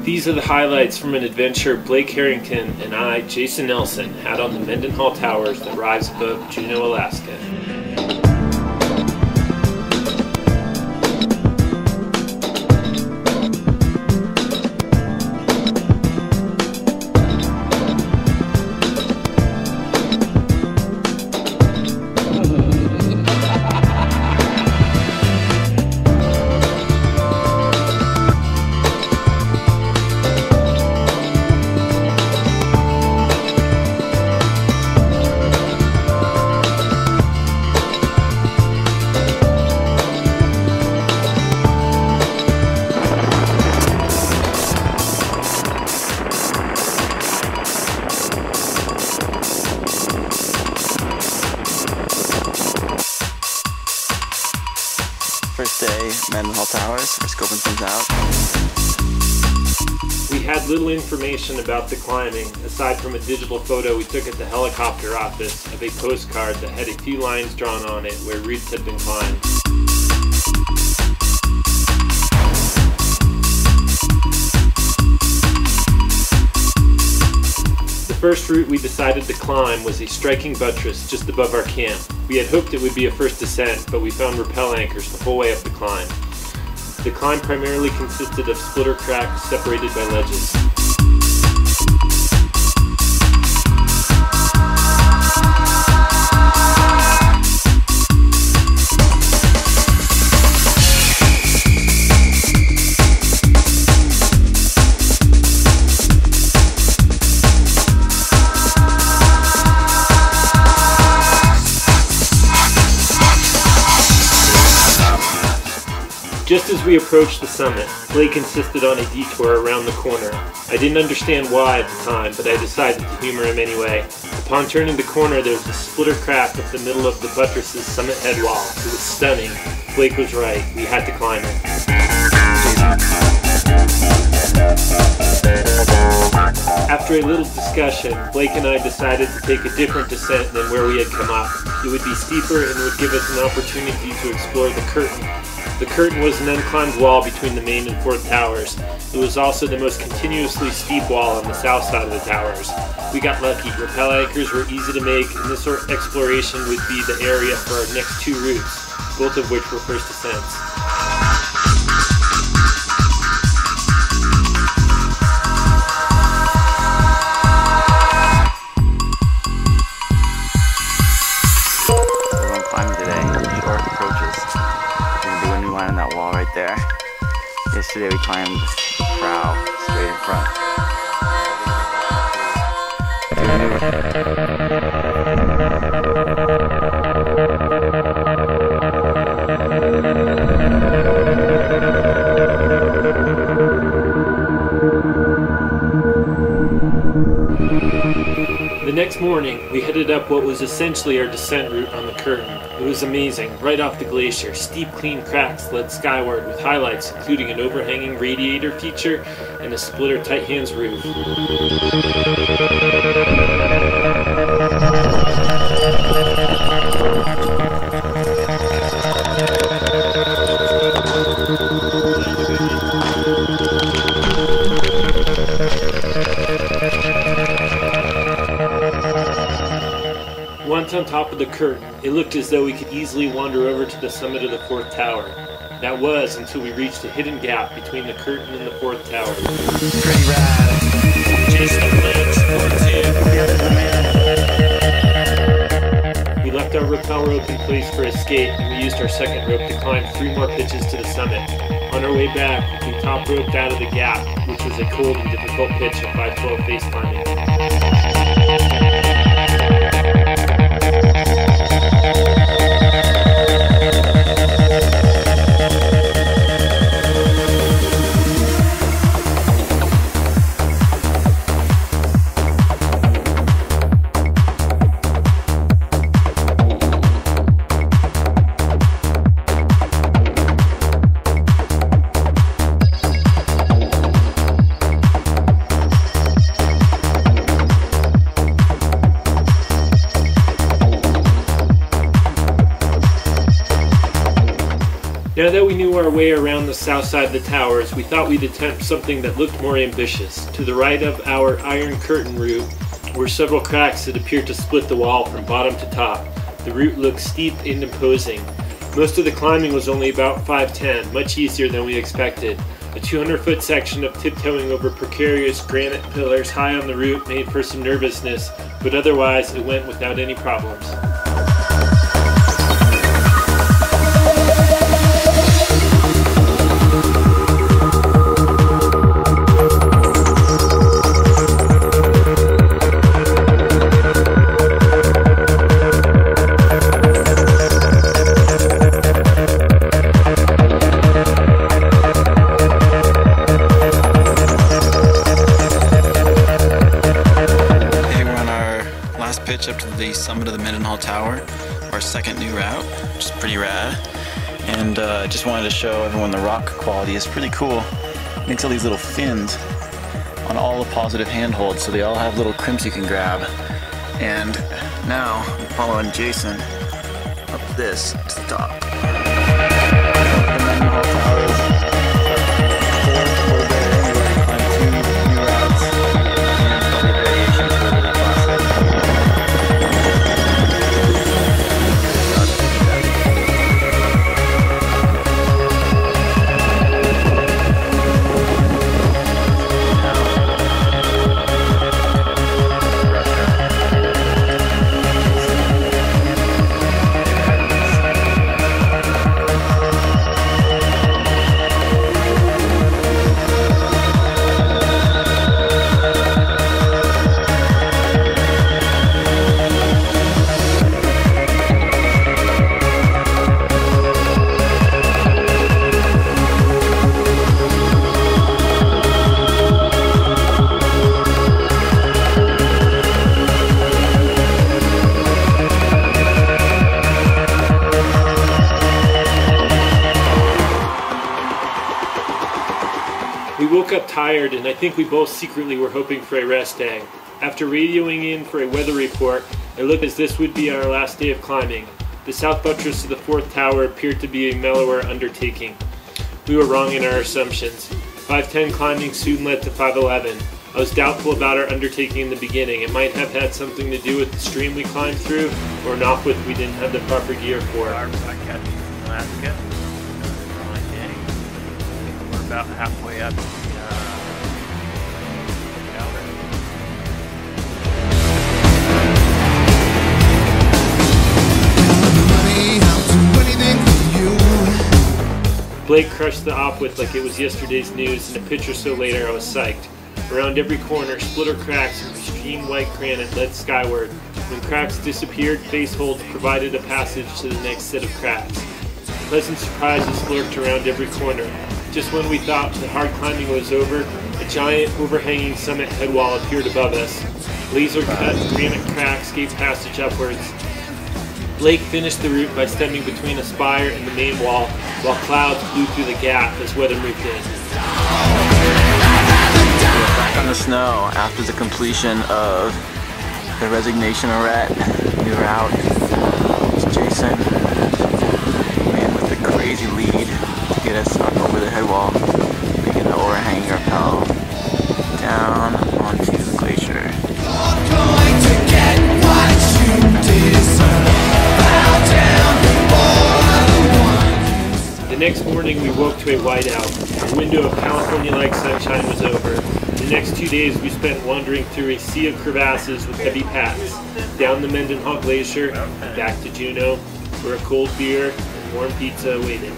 These are the highlights from an adventure Blake Herrington and I, Jason Nelson, had on the Mendenhall Towers that rise above Juneau, Alaska. First day, Mendenhall Towers, we're scoping things out. We had little information about the climbing, aside from a digital photo we took at the helicopter office of a postcard that had a few lines drawn on it where routes had been climbed. The first route we decided to climb was a striking buttress just above our camp. We had hoped it would be a first descent, but we found rappel anchors the whole way up the climb. The climb primarily consisted of splitter cracks separated by ledges. Just as we approached the summit, Blake insisted on a detour around the corner. I didn't understand why at the time, but I decided to humor him anyway. Upon turning the corner, there was a splitter crack up the middle of the buttress's summit head wall. It was stunning. Blake was right. We had to climb it. After a little discussion, Blake and I decided to take a different descent than where we had come up. It would be steeper and would give us an opportunity to explore the curtain. The curtain was an unclimbed wall between the main and fourth towers. It was also the most continuously steep wall on the south side of the towers. We got lucky. Rappel anchors were easy to make, and this exploration would be the area for our next two routes, both of which were first ascents. We're going climbing today, short approaches. Do a new line on that wall right there. Yesterday we climbed the prow straight in front. The next morning, we headed up what was essentially our descent route on the curtain. It was amazing. Right off the glacier, steep, clean cracks led skyward with highlights including an overhanging radiator feature and a splitter tight hands roof. Once on top of the curtain, it looked as though we could easily wander over to the summit of the fourth tower. That was until we reached a hidden gap between the curtain and the fourth tower. Pretty rad. Jason We left our rappel rope in place for escape, and we used our second rope to climb 3 more pitches to the summit. On our way back, we top roped out of the gap, which was a cold and difficult pitch of 512 face climbing. Now that we knew our way around the south side of the towers, we thought we'd attempt something that looked more ambitious. To the right of our iron curtain route were several cracks that appeared to split the wall from bottom to top. The route looked steep and imposing. Most of the climbing was only about 5'10", much easier than we expected. A 200-foot section of tiptoeing over precarious granite pillars high on the route made for some nervousness, but otherwise it went without any problems. Up to the summit of the Mendenhall Tower, our second new route, which is pretty rad. And I just wanted to show everyone the rock quality is pretty cool. You can tell these little fins on all the positive handholds, so they all have little crimps you can grab. And now I'm following Jason up this to the top. The Mendenhall Towers. We woke up tired, and I think we both secretly were hoping for a rest day. After radioing in for a weather report, it looked as this would be our last day of climbing. The south buttress of the fourth tower appeared to be a mellower undertaking. We were wrong in our assumptions. 5'10" climbing soon led to 5'11". I was doubtful about our undertaking in the beginning. It might have had something to do with the stream we climbed through, or an off-width we didn't have the proper gear for. Our backcountry from Alaska. We're about halfway up the Blake crushed the off-width like it was yesterday's news, and a picture so later I was psyched. Around every corner, splitter cracks and pristine white granite led skyward. When cracks disappeared, face holds provided a passage to the next set of cracks. Pleasant surprises lurked around every corner. Just when we thought the hard climbing was over, a giant overhanging summit headwall appeared above us. Laser-cut granite cracks gave passage upwards. Blake finished the route by stemming between a spire and the main wall, while clouds blew through the gap as weather moved in. We're back on the snow after the completion of the resignation arete, new route. It's Jason, man with the crazy lead to get us up over the head wall, making the overhanging rappel down onto the glacier. The next morning we woke to a whiteout. The window of California-like sunshine was over. The next 2 days we spent wandering through a sea of crevasses with heavy packs, down the Mendenhall Glacier, and back to Juneau, where a cold beer and warm pizza awaited.